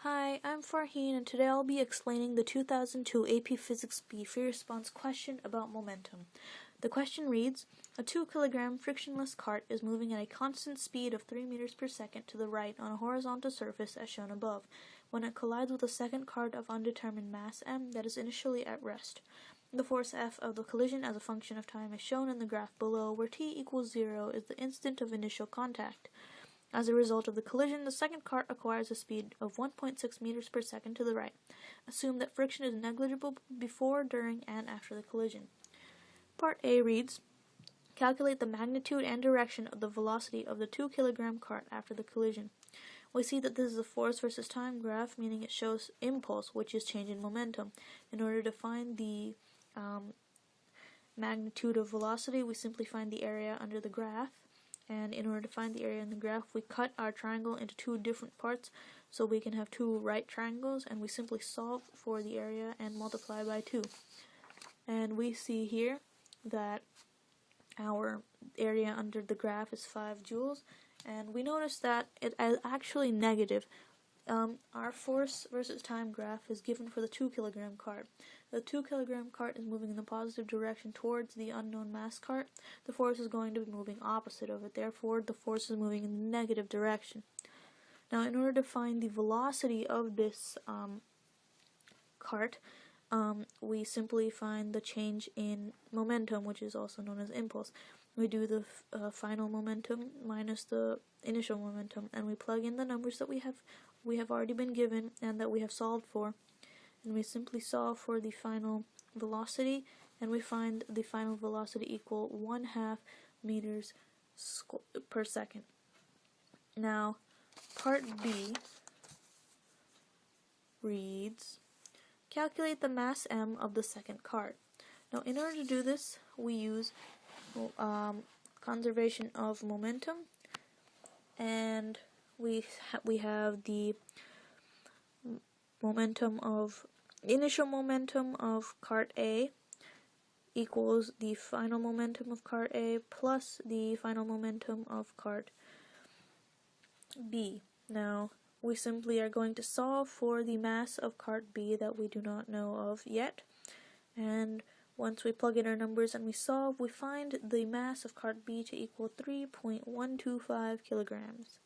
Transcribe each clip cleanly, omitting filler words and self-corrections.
Hi, I'm Farheen, and today I'll be explaining the 2002 AP Physics B free response question about momentum. The question reads, a 2 kilogram frictionless cart is moving at a constant speed of 3 meters per second to the right on a horizontal surface as shown above, when it collides with a second cart of undetermined mass m that is initially at rest. The force F of the collision as a function of time is shown in the graph below, where t equals 0 is the instant of initial contact. As a result of the collision, the second cart acquires a speed of 1.6 meters per second to the right. Assume that friction is negligible before, during, and after the collision. Part A reads, calculate the magnitude and direction of the velocity of the 2 kilogram cart after the collision. We see that this is a force versus time graph, meaning it shows impulse, which is change in momentum. In order to find the magnitude of velocity, we simply find the area under the graph. And in order to find the area in the graph, we cut our triangle into two different parts so we can have two right triangles, and we simply solve for the area and multiply by 2. And we see here that our area under the graph is 5 joules, and we notice that it is actually negative. Our force versus time graph is given for the 2 kilogram cart. The 2 kilogram cart is moving in the positive direction towards the unknown mass cart. The force is going to be moving opposite of it. Therefore, the force is moving in the negative direction. Now, in order to find the velocity of this cart, we simply find the change in momentum, which is also known as impulse. We do the final momentum minus the initial momentum, and we plug in the numbers that we have already been given and that we have solved for. And we simply solve for the final velocity, and we find the final velocity equal 1/2 meters per second. Now, part B reads, calculate the mass m of the second cart. Now, in order to do this, we use conservation of momentum, and we have the initial momentum of cart A equals the final momentum of cart A plus the final momentum of cart B. Now, we simply are going to solve for the mass of cart B that we do not know of yet, and once we plug in our numbers and we solve, we find the mass of cart B to equal 3.125 kilograms.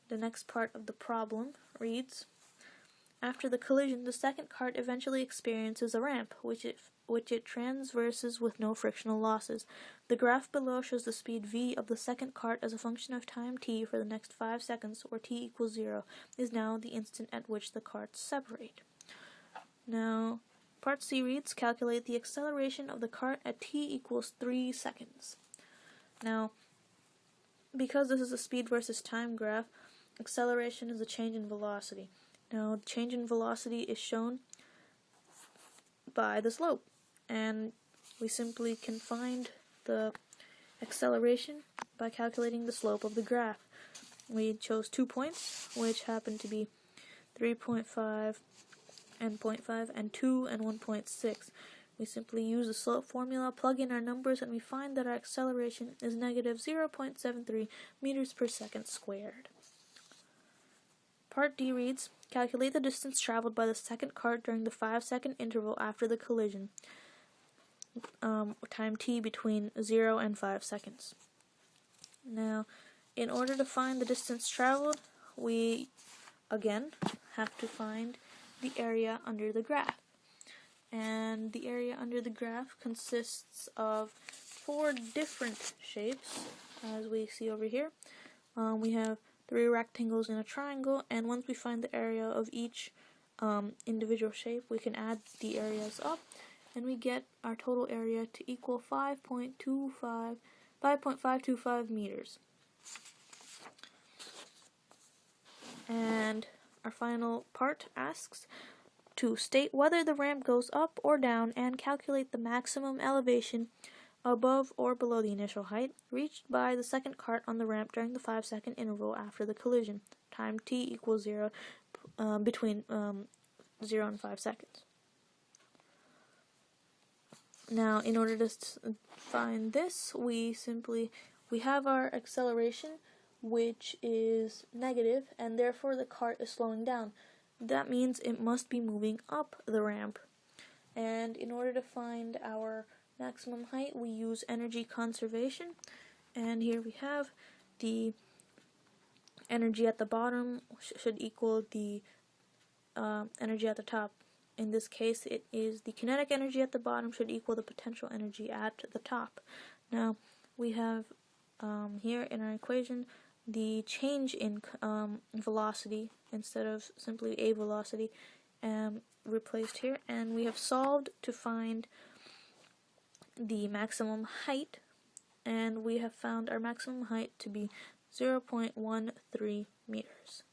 The next part of the problem reads, after the collision, the second cart eventually experiences a ramp, which it transverses with no frictional losses. The graph below shows the speed v of the second cart as a function of time t for the next 5 seconds, where t equals 0 is now the instant at which the carts separate. Now, part C reads, calculate the acceleration of the cart at t equals 3 seconds. Now, because this is a speed versus time graph, acceleration is a change in velocity. Now, change in velocity is shown by the slope, and we simply can find the acceleration by calculating the slope of the graph. We chose 2 points, which happen to be 3.5 and 0.5 and 2 and 1.6. We simply use the slope formula, plug in our numbers, and we find that our acceleration is negative 0.73 meters per second squared. Part D reads, calculate the distance traveled by the second cart during the 5-second interval after the collision, time t between 0 and 5 seconds. Now, in order to find the distance traveled, we, again, have to find the area under the graph. And the area under the graph consists of 4 different shapes, as we see over here. We have 3 rectangles and a triangle, and once we find the area of each individual shape, we can add the areas up, and we get our total area to equal 5.525 meters. And our final part asks to state whether the ramp goes up or down and calculate the maximum elevation above or below the initial height reached by the second cart on the ramp during the 5-second interval after the collision. Time t equals 0 between 0 and 5 seconds. Now, in order to find this, we have our acceleration, which is negative, and therefore the cart is slowing down. That means it must be moving up the ramp. And in order to find our maximum height, we use energy conservation. And here we have the energy at the bottom should equal the energy at the top. In this case, it is the kinetic energy at the bottom should equal the potential energy at the top. Now, we have here in our equation the change in velocity instead of simply a velocity replaced here, and we have solved to find the maximum height, and we have found our maximum height to be 0.13 meters.